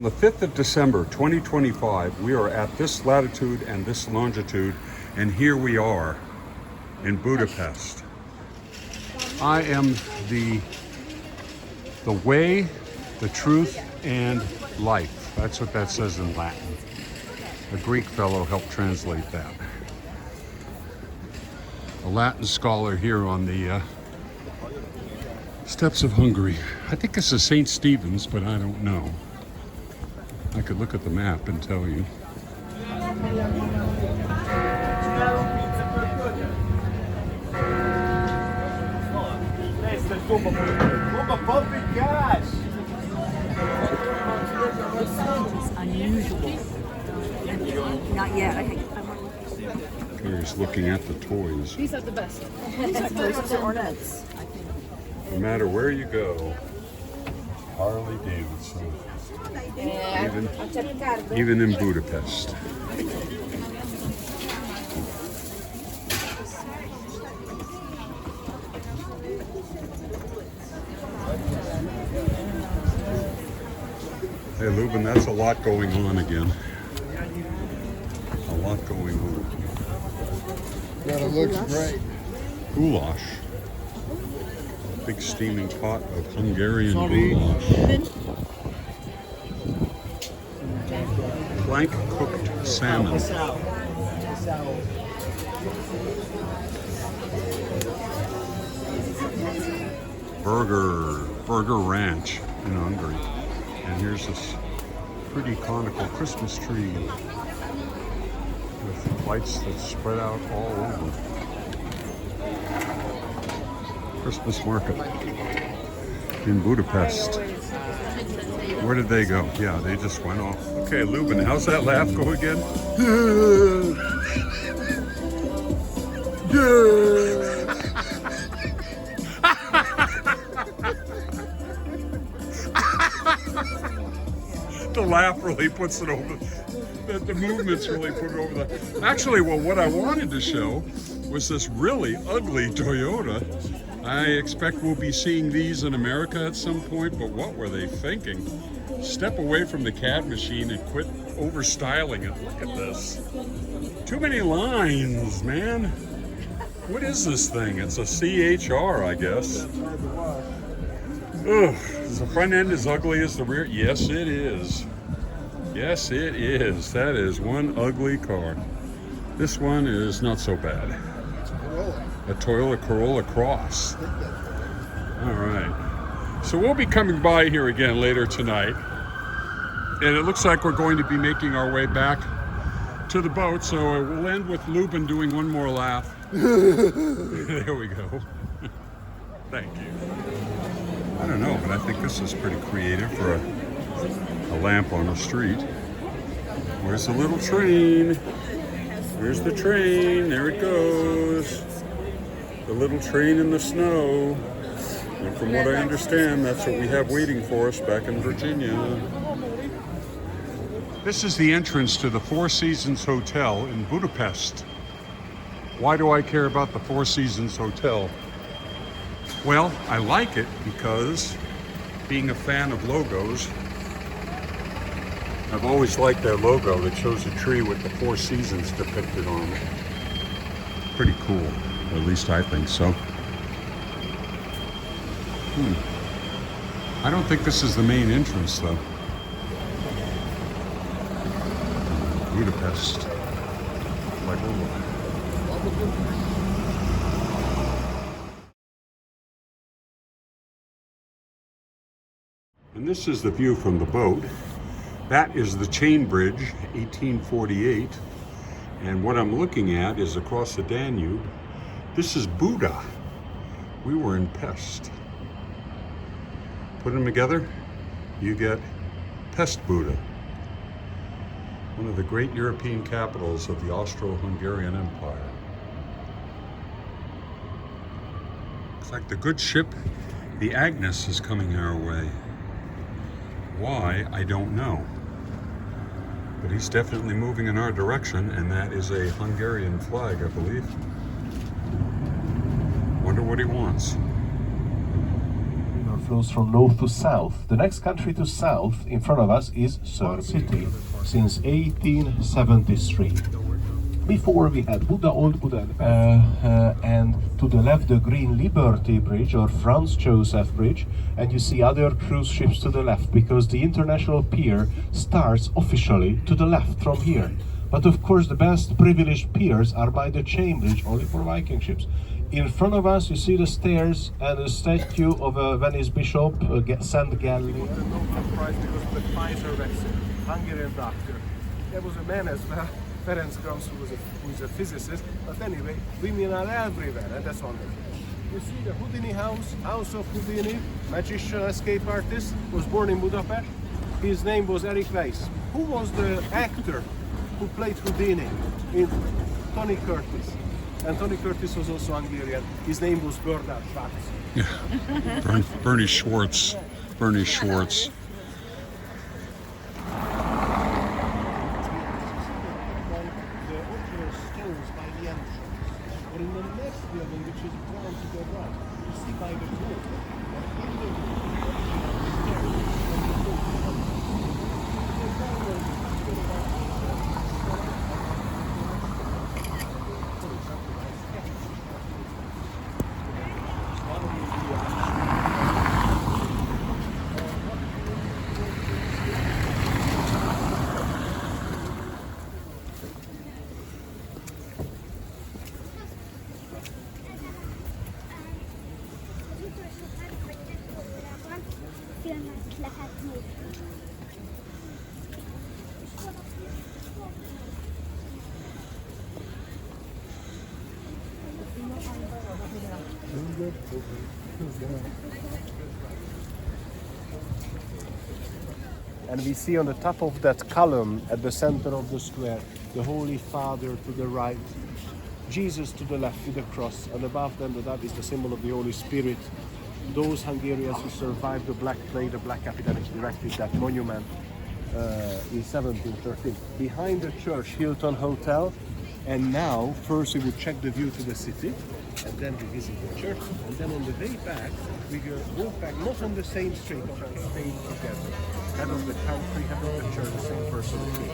On the 5th of December 2025, we are at this latitude and this longitude, and here we are in Budapest. I am the way, the truth, and life. That's what that says in Latin. A Greek fellow helped translate that. A Latin scholar here on the steps of Hungary. I think this is St. Stephen's, but I don't know. I could look at the map and tell you. Unusual. Not yet. I think He's looking at the toys. These are the best. those are ornaments. No matter where you go, Harley Davidson. Even in Budapest. Hey, Lubin, that's a lot going on again. A lot going on. That looks great. Goulash. Big steaming pot of Hungarian goulash. Blank cooked salmon. Burger Ranch in Hungary. And here's this pretty conical Christmas tree with lights that spread out all over. Christmas market in Budapest. Where did they go? Yeah, they just went off. Okay, Lubin, how's that laugh go again? The laugh really puts it over. The movements really put it over the. Actually, well, what I wanted to show was this really ugly Toyota. I expect we'll be seeing these in America at some point, but what were they thinking? Step away from the CAD machine and quit over-styling it. Look at this. Too many lines, man. What is this thing? It's a CHR, I guess. Ugh, is the front end as ugly as the rear? Yes, it is. Yes, it is. That is one ugly car. This one is not so bad. A Toyota Corolla Cross. All right. So we'll be coming by here again later tonight. And it looks like we're going to be making our way back to the boat. So we'll end with Lubin doing one more laugh. There we go. Thank you. I don't know, but I think this is pretty creative for a lamp on the street. Where's the little train? Where's the train? There it goes. The little train in the snow. And from what I understand, that's what we have waiting for us back in Virginia. This is the entrance to the Four Seasons Hotel in Budapest. Why do I care about the Four Seasons Hotel? Well, I like it because, being a fan of logos, I've always liked their logo that shows a tree with the Four Seasons depicted on it. Pretty cool, at least I think so. I don't think this is the main entrance though. Budapest. Like, and this is the view from the boat. That is the Chain Bridge, 1848. And what I'm looking at is across the Danube. This is Buda. We were in Pest. Put them together, you get Pest Buda. One of the great European capitals of the Austro-Hungarian Empire. Looks like the good ship, the Agnes, is coming our way. Why, I don't know. But he's definitely moving in our direction, and that is a Hungarian flag, I believe. Wonder what he wants. flows from north to south. The next country to south in front of us is Sir City since 1873. Before we had Buda, Old Buda, and to the left the Green Liberty Bridge or Franz Joseph Bridge, and you see other cruise ships to the left because the international pier starts officially to the left from here. But of course the best privileged piers are by the chain bridge only for Viking ships. In front of us you see the stairs and a statue of a Venice bishop, St. Gallen. The Nobel Prize because of the Pfizer vaccine, Hungarian doctor. There was a man as well, Ferenc Krauss, who is a physicist, but anyway, women are everywhere, and that's wonderful. You see the Houdini House of Houdini, magician, escape artist, was born in Budapest. His name was Eric Weiss. Who was the actor who played Houdini in Tony Curtis? And Tony Curtis was also Hungarian. His name was Bernard Schwartz. Yeah. Bernie Schwartz. Bernie Schwartz. In the next building, which is down to the right, you see by the door. And we see on the top of that column at the center of the square, the Holy Father to the right, Jesus to the left with the cross, and above them the dove is the symbol of the Holy Spirit. Those Hungarians who survived the Black Plague, the Black Epidemic, erected that monument in 1713. Behind the church, Hilton Hotel, and now first we would check the view to the city, and then we visit the church, and then on the way back we go back not on the same street, but staying together. Head of the country, head of the church, the same person came.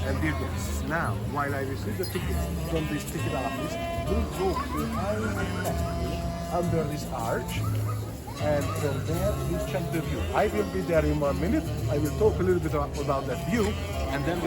And dear guests, now while I receive the tickets from this ticket office, we'll go behind under this arch, and from there we'll check the view. I will be there in 1 minute. I will talk a little bit about that view, and then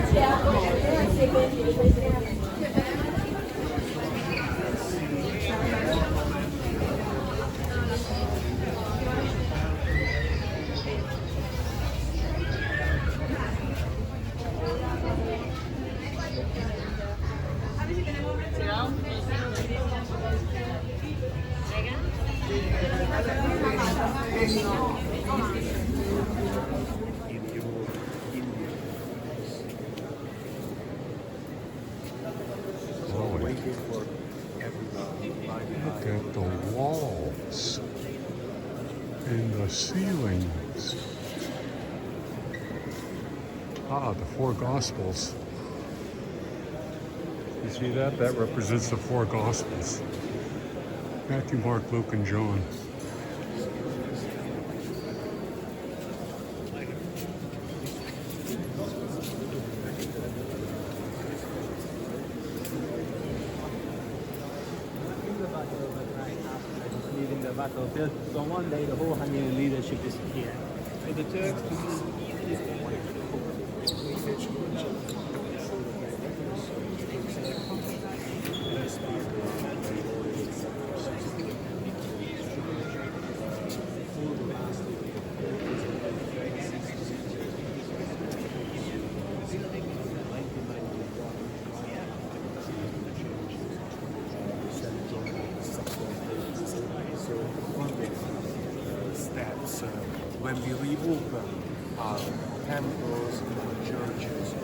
Look at the walls and the ceilings. Ah, the four Gospels. You see that? That represents the four Gospels. Matthew, Mark, Luke, and John. Leaving the battlefield. So one day the whole Hungarian leadership disappeared. So the Turks steps when we reopen our temples, churches,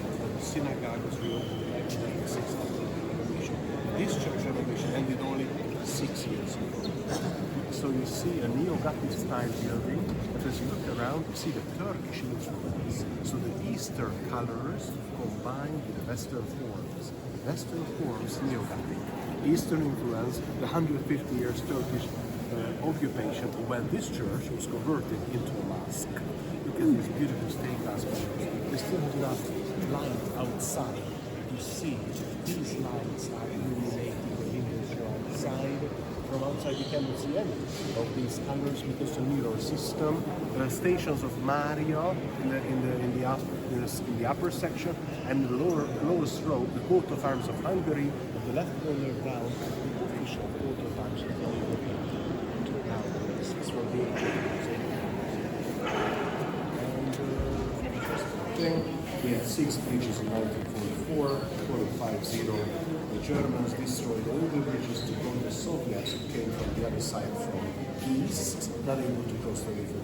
synagogues, we opened in 1960. This church renovation ended only 6 years ago. So you see a neo-Gothic style building, but as you look around, you see the Turkish influence. So the Eastern colors combined with the Western forms. Western forms, neo-Gothic. Eastern influence, the 150 years Turkish occupation when this church was converted into a mosque. Look at these beautiful stained glass windows. They still have enough light outside. You see, these lights are illuminating the windows from outside. From outside you cannot see any of these colors because the mirror system. Stations of Maria in the upper section, and the lowest row, the coat of arms of Hungary, at the left corner down, the official coat of arms of Hungary. Now this is from the we had 6 bridges in 1944, 450. The Germans destroyed all the bridges to go the Soviets who came from the other side from east, not able to cross the river.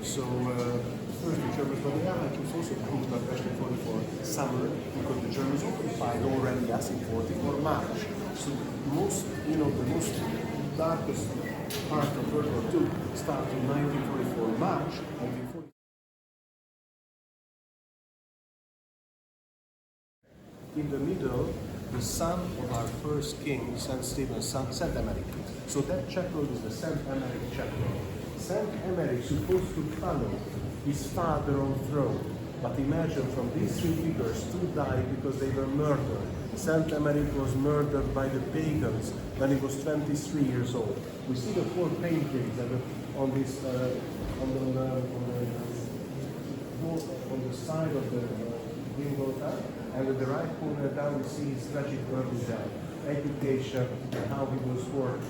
So first the Germans, but the Allies was also come to Budapest in 44 summer because the Germans occupied already as in 44 March. So the most darkest part of World War II started in 1944 March. In the middle, the son of our first king, St. Stephen, St. Emeric. So that chapel is the St. Emeric chapel. St. Emeric supposed to follow his father on throne. But imagine from these 3 figures, 2 died because they were murdered. St. Emeric was murdered by the pagans when he was 23 years old. We see the 4 paintings on this on the side of the Gingota. And at the right corner down we see his tragic early death, education, and how he was born.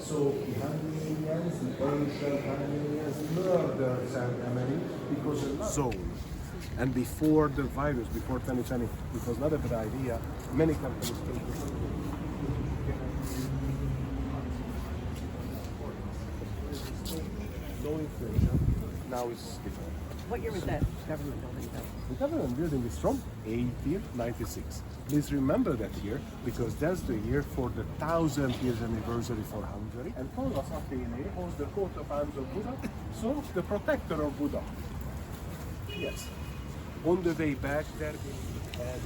So the Hungarians, the ancient Hungarians murdered St. Emeric because of zone. And before the virus, before 2020, it was not a good idea. Many companies came to no inflation. Now it's different. What year was that government building built? The government building is from 1896. Please remember that year because that's the year for the 1000 years anniversary for Hungary. And Pallas Athene was the coat of arms of Buddha, so the protector of Buddha. Yes. On the way back, there we had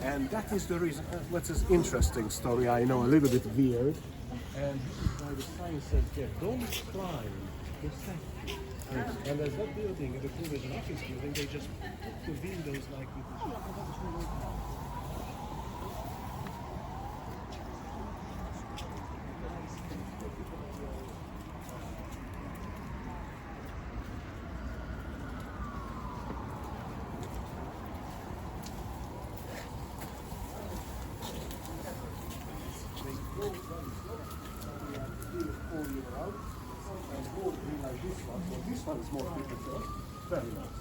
and that is the reason. What's this interesting story? I know, a little bit weird. And this is why the sign says there, don't climb the statue. And there's that building, in the previous office building, they just put the windows like this. This one is more beautiful, very nice.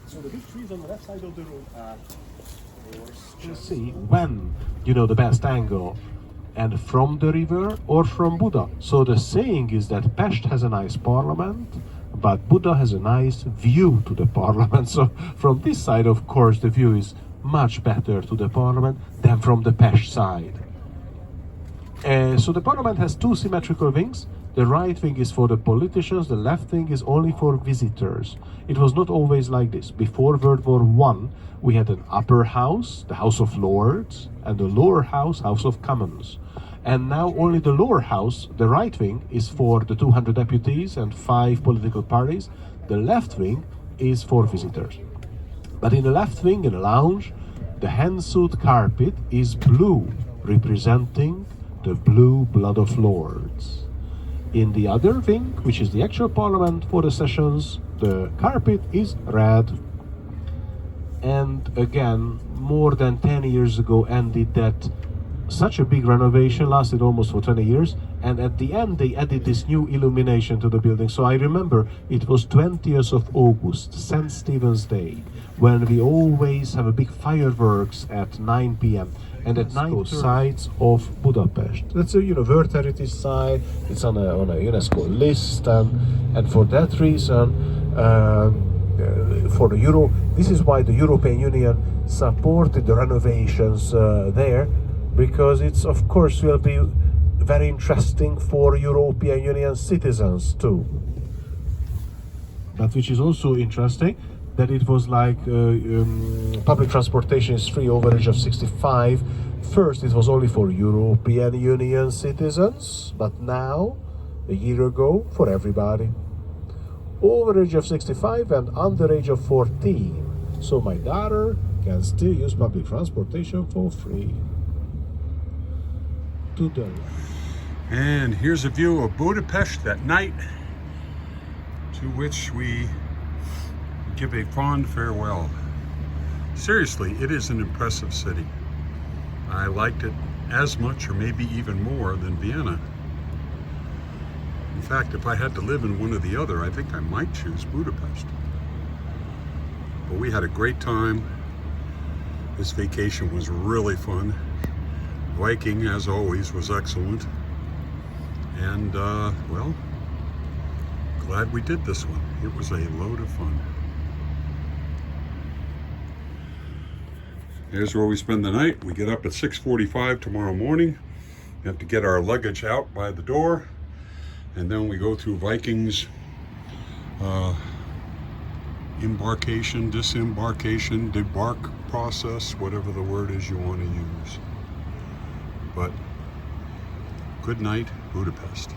So the big trees on the left side of the road are to see when you know the best angle, and from the river or from Buda. So the saying is that Pest has a nice parliament, but Buda has a nice view to the parliament. So from this side, of course, the view is much better to the parliament than from the Pest side. So the parliament has 2 symmetrical wings. The right wing is for the politicians, the left wing is only for visitors. It was not always like this. Before World War I, we had an upper house, the House of Lords, and the lower house, House of Commons. And now only the lower house, the right wing, is for the 200 deputies and 5 political parties. The left wing is for visitors. But in the left wing, in the lounge, the hand-sewed carpet is blue, representing the blue blood of lords. In the other wing, which is the actual parliament for the sessions, the carpet is red. And again, more than 10 years ago ended that such a big renovation, lasted almost for 20 years, and at the end they added this new illumination to the building. So I remember it was 20th of August, St. Stephen's Day, when we always have a big fireworks at 9 p.m. and at night sites of Budapest. That's a World Heritage Site. It's on a UNESCO list, and for that reason, for the Euro, this is why the European Union supported the renovations there, because it's of course will be very interesting for European Union citizens too. But which is also interesting, that it was like public transportation is free over age of 65. First it was only for European Union citizens, but now, a year ago, for everybody. Over age of 65 and under age of 14. So my daughter can still use public transportation for free. Today. And here's a view of Budapest at night, to which we give a fond farewell. Seriously, it is an impressive city. I liked it as much or maybe even more than Vienna. In fact, if I had to live in one or the other, I think I might choose Budapest. But we had a great time. This vacation was really fun. Viking, as always, was excellent. And, well, glad we did this one. It was a load of fun. Here's where we spend the night. We get up at 6:45 tomorrow morning. We have to get our luggage out by the door. And then we go through Viking's embarkation, disembarkation, debark process, whatever the word is you want to use. But good night, Budapest.